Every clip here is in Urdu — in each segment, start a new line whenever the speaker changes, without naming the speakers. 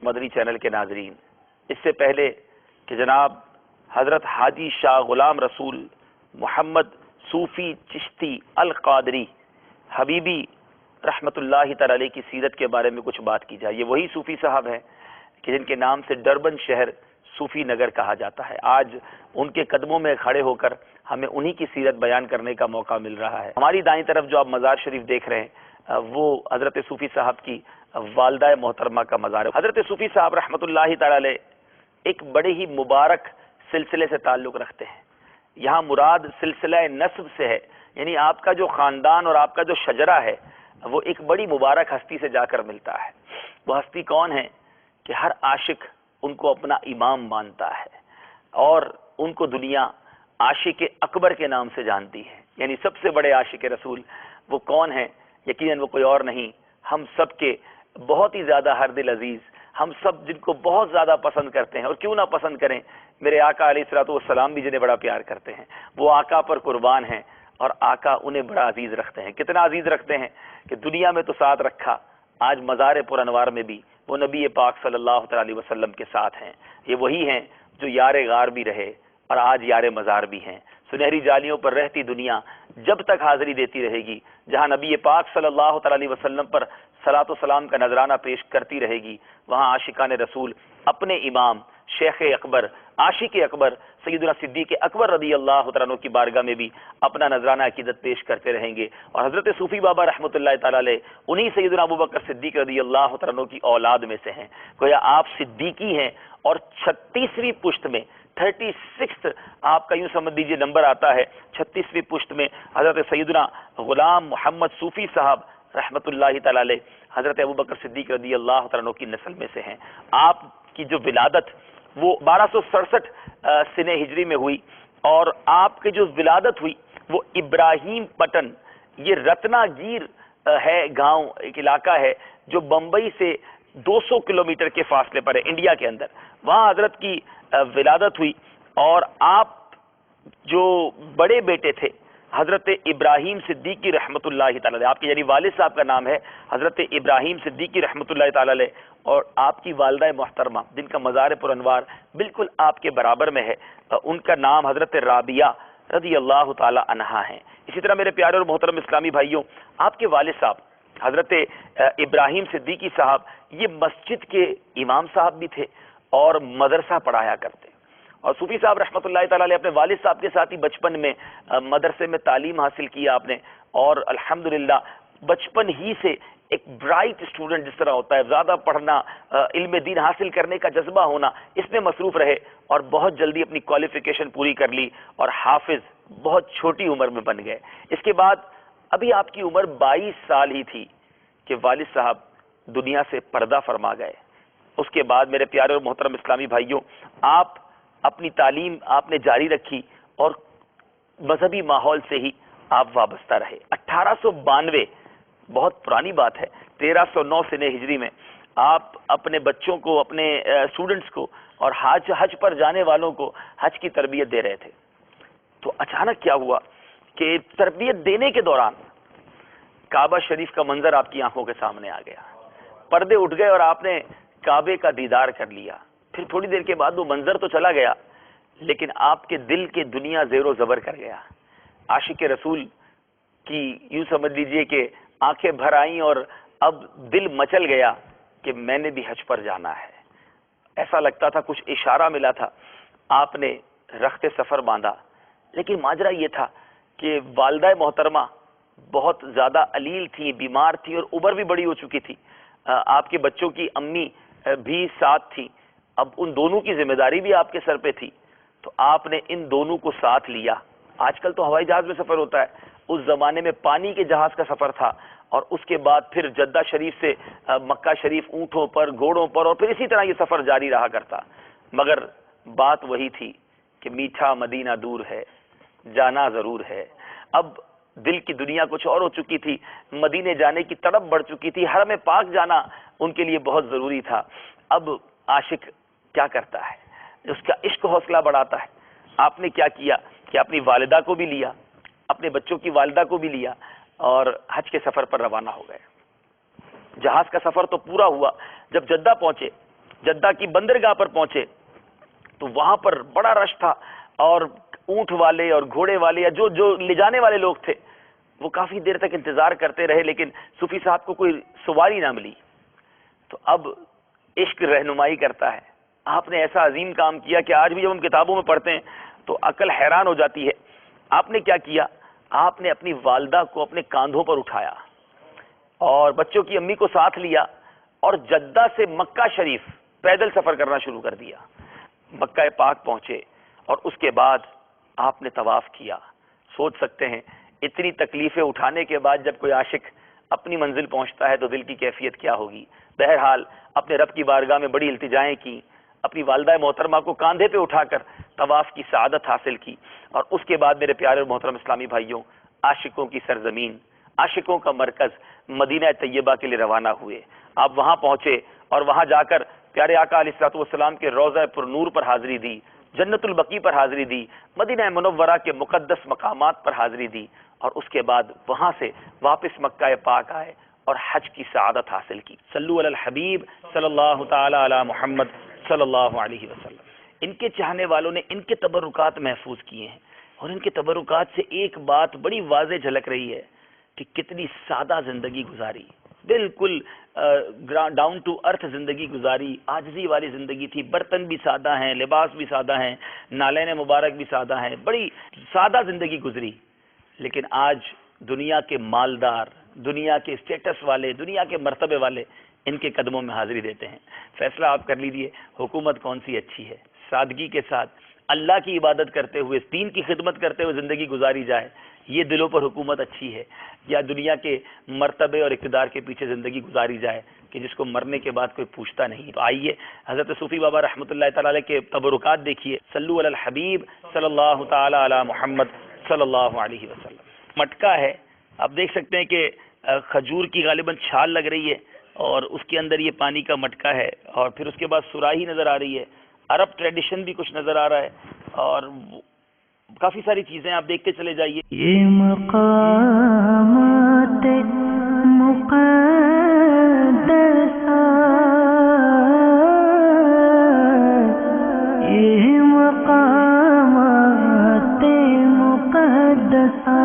مدنی چینل کے ناظرین، اس سے پہلے کہ جناب حضرت حاجی شاہ غلام رسول محمد صوفی چشتی القادری حبیبی رحمت اللہ تعالی علیہ کی سیرت کے بارے میں کچھ بات کی جائے، یہ وہی صوفی صاحب ہیں کہ جن کے نام سے ڈربن شہر صوفی نگر کہا جاتا ہے۔ آج ان کے قدموں میں کھڑے ہو کر ہمیں انہی کی سیرت بیان کرنے کا موقع مل رہا ہے۔ ہماری دائیں طرف جو آپ مزار شریف دیکھ رہے ہیں وہ حضرت صوفی صاحب کی والدہ محترمہ کا مزار ہے۔ حضرت صوفی صاحب رحمت اللہ تعالی علیہ ایک بڑے ہی مبارک سلسلے سے تعلق رکھتے ہیں۔ یہاں مراد سلسلہ نسب سے ہے، یعنی آپ کا جو خاندان اور آپ کا جو شجرہ ہے وہ ایک بڑی مبارک ہستی سے جا کر ملتا ہے۔ وہ ہستی کون ہے کہ ہر عاشق ان کو اپنا امام مانتا ہے اور ان کو دنیا عاشق اکبر کے نام سے جانتی ہے، یعنی سب سے بڑے عاشق رسول وہ کون ہیں؟ یقیناً وہ کوئی اور نہیں، ہم سب کے بہت ہی زیادہ ہر دل عزیز، ہم سب جن کو بہت زیادہ پسند کرتے ہیں، اور کیوں نہ پسند کریں، میرے آقا علیہ الصلوۃ والسلام بھی جنہیں بڑا پیار کرتے ہیں، وہ آقا پر قربان ہیں اور آقا انہیں بڑا عزیز رکھتے ہیں۔ کتنا عزیز رکھتے ہیں کہ دنیا میں تو ساتھ رکھا، آج مزار پر انوار میں بھی وہ نبی پاک صلی اللہ تعالی علیہ وسلم کے ساتھ ہیں۔ یہ وہی ہیں جو یار غار بھی رہے اور آج یار مزار بھی ہیں۔ سنہری جالیوں پر رہتی دنیا جب تک حاضری دیتی رہے گی، جہاں نبی پاک صلی اللہ تعالی علیہ وسلم پر صلاۃ و سلام کا نذرانہ پیش کرتی رہے گی، وہاں عاشقان رسول اپنے امام شیخ اکبر عاشق اکبر سیدنا صدیق اکبر رضی اللہ تعالیٰ عنہ کی بارگاہ میں بھی اپنا نذرانہ عقیدت پیش کرتے رہیں گے۔ اور حضرت صوفی بابا رحمۃ اللہ تعالیٰ علیہ انہی سیدنا ابوبکر صدیق رضی اللہ تعالیٰ عنہ کی اولاد میں سے ہیں۔ گویا آپ صدیقی ہیں اور 36ویں پشت میں 36 آپ کا یوں سمجھ دیجئے نمبر آتا ہے، 36ویں پشت میں حضرت سیدنا غلام محمد صوفی صاحب رحمت اللہ تعالیٰ علیہ حضرت ابوبکر صدیق رضی اللہ تعالیٰ عنہ کی نسل میں سے ہیں۔ آپ کی جو ولادت وہ 1267 سنہ ہجری میں ہوئی، اور آپ کی جو ولادت ہوئی وہ ابراہیم پٹن، یہ رتنا گیر ہے گاؤں، ایک علاقہ ہے جو بمبئی سے 200 کلومیٹر کے فاصلے پر ہے انڈیا کے اندر، وہاں حضرت کی ولادت ہوئی۔ اور آپ جو بڑے بیٹے تھے حضرت ابراہیم صدیقی رحمت اللہ تعالی علیہ، آپ کے یعنی والد صاحب کا نام ہے حضرت ابراہیم صدیقی رحمت اللہ تعالی علیہ، اور آپ کی والدہ محترمہ جن کا مزار پر انوار بالکل آپ کے برابر میں ہے، ان کا نام حضرت رابعہ رضی اللہ تعالی عنہا ہیں۔ اسی طرح میرے پیارے اور محترم اسلامی بھائیوں، آپ کے والد صاحب حضرت ابراہیم صدیقی صاحب یہ مسجد کے امام صاحب بھی تھے اور مدرسہ پڑھایا کرتے، اور صوفی صاحب رحمۃ اللہ تعالی علیہ اپنے والد صاحب کے ساتھ ہی بچپن میں مدرسے میں تعلیم حاصل کیا آپ نے، اور الحمدللہ بچپن ہی سے ایک برائٹ اسٹوڈنٹ جس طرح ہوتا ہے، زیادہ پڑھنا، علم دین حاصل کرنے کا جذبہ ہونا، اس میں مصروف رہے اور بہت جلدی اپنی کوالیفیکیشن پوری کر لی اور حافظ بہت چھوٹی عمر میں بن گئے۔ اس کے بعد ابھی آپ کی عمر 22 سال ہی تھی کہ والد صاحب دنیا سے پردہ فرما گئے۔ اس کے بعد میرے پیارے اور محترم اسلامی بھائیوں، آپ اپنی تعلیم آپ نے جاری رکھی اور مذہبی ماحول سے ہی آپ وابستہ رہے۔ 1892 بہت پرانی بات ہے، 1309 سنہ ہجری میں آپ اپنے بچوں کو، اپنے اسٹوڈنٹس کو اور حج پر جانے والوں کو حج کی تربیت دے رہے تھے۔ تو اچانک کیا ہوا کہ تربیت دینے کے دوران کعبہ شریف کا منظر آپ کی آنکھوں کے سامنے آ گیا، پردے اٹھ گئے اور آپ نے کعبے کا دیدار کر لیا۔ پھر تھوڑی دیر کے بعد وہ منظر تو چلا گیا، لیکن آپ کے دل کے دنیا زیر و زبر کر گیا۔ عاشق رسول کی یوں سمجھ لیجئے کہ آنکھیں بھر آئیں اور اب دل مچل گیا کہ میں نے بھی حج پر جانا ہے۔ ایسا لگتا تھا کچھ اشارہ ملا تھا، آپ نے رخت سفر باندھا، لیکن ماجرا یہ تھا کہ والدہ محترمہ بہت زیادہ علیل تھی، بیمار تھی اور عمر بھی بڑی ہو چکی تھی، آپ کے بچوں کی امی بھی ساتھ تھی، اب ان دونوں کی ذمہ داری بھی آپ کے سر پہ تھی، تو آپ نے ان دونوں کو ساتھ لیا۔ آج کل تو ہوائی جہاز میں سفر ہوتا ہے، اس زمانے میں پانی کے جہاز کا سفر تھا، اور اس کے بعد پھر جدہ شریف سے مکہ شریف اونٹوں پر، گھوڑوں پر، اور پھر اسی طرح یہ سفر جاری رہا کرتا۔ مگر بات وہی تھی کہ میٹھا مدینہ دور ہے، جانا ضرور ہے۔ اب دل کی دنیا کچھ اور ہو چکی تھی، مدینے جانے کی تڑپ بڑھ چکی تھی، حرم پاک جانا ان کے لیے بہت ضروری تھا۔ اب عاشق کیا کرتا ہے؟ اس کا عشق حوصلہ بڑھاتا ہے۔ آپ نے کیا کیا کہ اپنی والدہ کو بھی لیا، اپنے بچوں کی والدہ کو بھی لیا، اور حج کے سفر پر روانہ ہو گئے۔ جہاز کا سفر تو پورا ہوا، جب جدہ پہنچے جدہ کی بندرگاہ پر پہنچے تو وہاں پر بڑا رش تھا، اور اونٹ والے اور گھوڑے والے یا جو لے جانے والے لوگ تھے وہ کافی دیر تک انتظار کرتے رہے، لیکن صوفی صاحب کو کوئی سواری نہ ملی۔ تو اب عشق رہنمائی کرتا ہے، آپ نے ایسا عظیم کام کیا کہ آج بھی جب ہم کتابوں میں پڑھتے ہیں تو عقل حیران ہو جاتی ہے۔ آپ نے کیا کیا؟ آپ نے اپنی والدہ کو اپنے کاندھوں پر اٹھایا اور بچوں کی امی کو ساتھ لیا اور جدہ سے مکہ شریف پیدل سفر کرنا شروع کر دیا۔ مکہ پاک پہنچے اور اس کے بعد آپ نے طواف کیا۔ سوچ سکتے ہیں اتنی تکلیفیں اٹھانے کے بعد جب کوئی عاشق اپنی منزل پہنچتا ہے تو دل کی کیفیت کیا ہوگی۔ بہرحال اپنے رب کی بارگاہ میں بڑی التجائیں کی، اپنی والدہ محترمہ کو کاندھے پہ اٹھا کر طواف کی سعادت حاصل کی، اور اس کے بعد میرے پیارے اور محترم اسلامی بھائیوں، عاشقوں کی سرزمین، عاشقوں کا مرکز مدینہ طیبہ کے لیے روانہ ہوئے۔ آپ وہاں پہنچے اور وہاں جا کر پیارے آقا علیہ الصلوۃ والسلام کے روضہ پر نور پر حاضری دی، جنت البقیع پر حاضری دی، مدینہ منورہ کے مقدس مقامات پر حاضری دی، اور اس کے بعد وہاں سے واپس مکہ پاک آئے اور حج کی سعادت حاصل کی۔ صلو علی الحبیب صلی اللہ تعالی علی محمد صلی اللہ علیہ وسلم۔ ان کے چاہنے والوں نے ان کے تبرکات محفوظ کیے ہیں، اور ان کے تبرکات سے ایک بات بڑی واضح جھلک رہی ہے کہ کتنی سادہ زندگی گزاری، بالکل ڈاؤن ٹو ارتھ زندگی گزاری، عاجزی والی زندگی تھی۔ برتن بھی سادہ ہیں، لباس بھی سادہ ہیں، نالین مبارک بھی سادہ ہیں، بڑی سادہ زندگی گزری۔ لیکن آج دنیا کے مالدار، دنیا کے اسٹیٹس والے، دنیا کے مرتبے والے ان کے قدموں میں حاضری دیتے ہیں۔ فیصلہ آپ کر لیجئے، حکومت کون سی اچھی ہے؟ سادگی کے ساتھ اللہ کی عبادت کرتے ہوئے، دین کی خدمت کرتے ہوئے زندگی گزاری جائے، یہ دلوں پر حکومت اچھی ہے، یا دنیا کے مرتبے اور اقتدار کے پیچھے زندگی گزاری جائے کہ جس کو مرنے کے بعد کوئی پوچھتا نہیں؟ تو آئیے حضرت صوفی بابا رحمۃ اللہ تعالی علیہ کے تبرکات دیکھیے۔ صلو علی الحبیب صلی اللہ تعالی علی محمد صلی اللہ علیہ وسلم۔ مٹکا ہے، آپ دیکھ سکتے ہیں کہ کھجور کی غالباً چھال لگ رہی ہے اور اس کے اندر یہ پانی کا مٹکا ہے، اور پھر اس کے بعد سراہی نظر آ رہی ہے، عرب ٹریڈیشن بھی کچھ نظر آ رہا ہے، اور کافی ساری چیزیں آپ دیکھتے چلے جائیے۔
یہ مقامات مقدسہ، یہ مقامات مقدسہ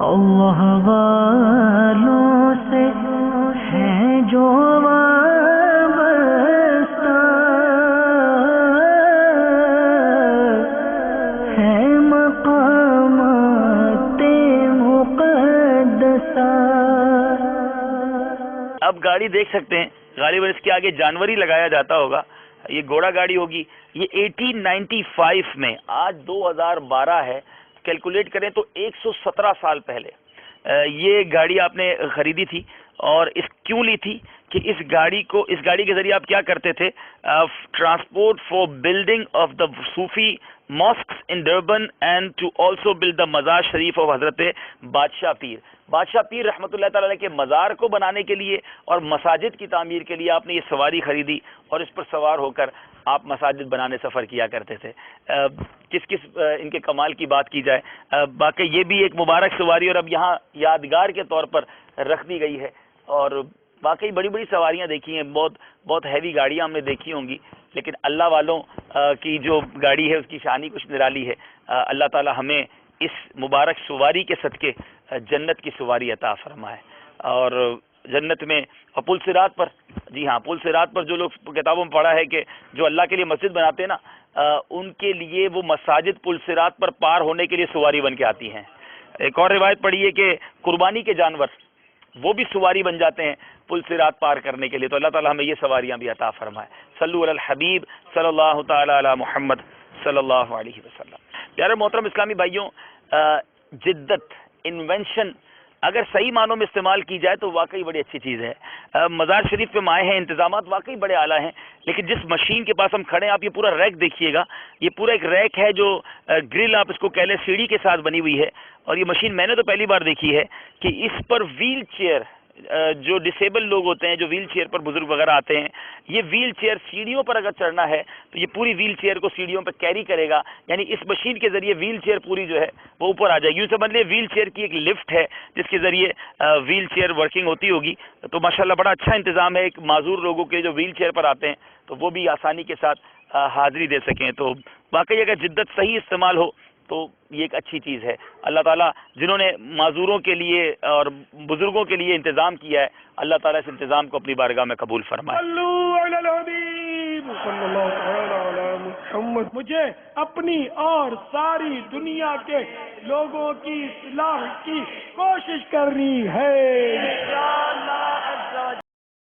اللہ والوں سے ہیں جو وابستہ، ہے مقامات مقدسہ۔
اب گاڑی دیکھ سکتے ہیں، غالباً اس کے آگے جانور ہی لگایا جاتا ہوگا، یہ گھوڑا گاڑی ہوگی۔ یہ 1895 میں، آج 2012 ہے، کیلکولیٹ کریں تو 117 سال پہلے یہ گاڑی آپ نے خریدی تھی۔ اور اس کیوں لی تھی کہ اس گاڑی کے ذریعے آپ کیا کرتے تھے؟ Transport for building of the sufi mosques in Durban and to also build the مزار شریف آف حضرت بادشاہ پیر رحمۃ اللہ تعالی علیہ کے مزار کو بنانے کے لیے اور مساجد کی تعمیر کے لیے آپ نے یہ سواری خریدی، اور اس پر سوار ہو کر آپ مساجد بنانے سفر کیا کرتے تھے۔ کس ان کے کمال کی بات کی جائے، باقی یہ بھی ایک مبارک سواری اور اب یہاں یادگار کے طور پر رکھ دی گئی ہے۔ اور واقعی بڑی بڑی سواریاں دیکھی ہیں، بہت ہیوی گاڑیاں ہم نے دیکھی ہوں گی، لیکن اللہ والوں کی جو گاڑی ہے اس کی شان ہی کچھ نرالی ہے۔ اللہ تعالی ہمیں اس مبارک سواری کے صدقے جنت کی سواری عطا فرمائے، اور جنت میں پل صراط پر، جی ہاں، پل صراط پر جو لوگ کتابوں میں پڑھا ہے کہ جو اللہ کے لیے مسجد بناتے ہیں نا، ان کے لیے وہ مساجد پل صراط پر پار ہونے کے لیے سواری بن کے آتی ہیں۔ ایک اور روایت پڑھی ہے کہ قربانی کے جانور وہ بھی سواری بن جاتے ہیں پل صراط پار کرنے کے لیے۔ تو اللہ تعالیٰ ہمیں یہ سواریاں بھی عطا فرمائے۔ صلو علی الحبیب صلی اللہ تعالی علی محمد صلی اللہ علیہ وسلم۔ پیارے محترم اسلامی بھائیوں، جدت، انوینشن اگر صحیح معنوں میں استعمال کی جائے تو واقعی بڑی اچھی چیز ہے۔ مزار شریف پہ آئے ہیں، انتظامات واقعی بڑے اعلیٰ ہیں، لیکن جس مشین کے پاس ہم کھڑے ہیں، آپ یہ پورا ریک دیکھیے گا، یہ پورا ایک ریک ہے جو گرل آپ اس کو کہہ لیں، سیڑھی کے ساتھ بنی ہوئی ہے، اور یہ مشین میں نے تو پہلی بار دیکھی ہے کہ اس پر ویل چیئر جو ڈسیبل لوگ ہوتے ہیں، جو ویل چیئر پر بزرگ وغیرہ آتے ہیں، یہ ویل چیئر سیڑھیوں پر اگر چڑھنا ہے تو یہ پوری ویل چیئر کو سیڑھیوں پہ کیری کرے گا، یعنی اس مشین کے ذریعے ویل چیئر پوری جو ہے وہ اوپر آ جائے گی. یوں سمجھ لیں ویل چیئر کی ایک لفٹ ہے جس کے ذریعے ویل چیئر ورکنگ ہوتی ہوگی. تو ماشاءاللہ بڑا اچھا انتظام ہے ایک معذور لوگوں کے جو ویل چیئر پر آتے ہیں تو وہ بھی آسانی کے ساتھ حاضری دے سکیں. تو واقعی اگر جدت صحیح استعمال ہو تو یہ ایک اچھی چیز ہے. اللہ تعالیٰ جنہوں نے معذوروں کے لیے اور بزرگوں کے لیے انتظام کیا ہے، اللہ تعالیٰ اس انتظام کو اپنی بارگاہ میں قبول فرمائے.
صلو علی الحبیب صلی اللہ تعالی علی محمد. مجھے اپنی اور ساری دنیا کے لوگوں کی اصلاح کی کوشش کرنی ہے. انشاءاللہ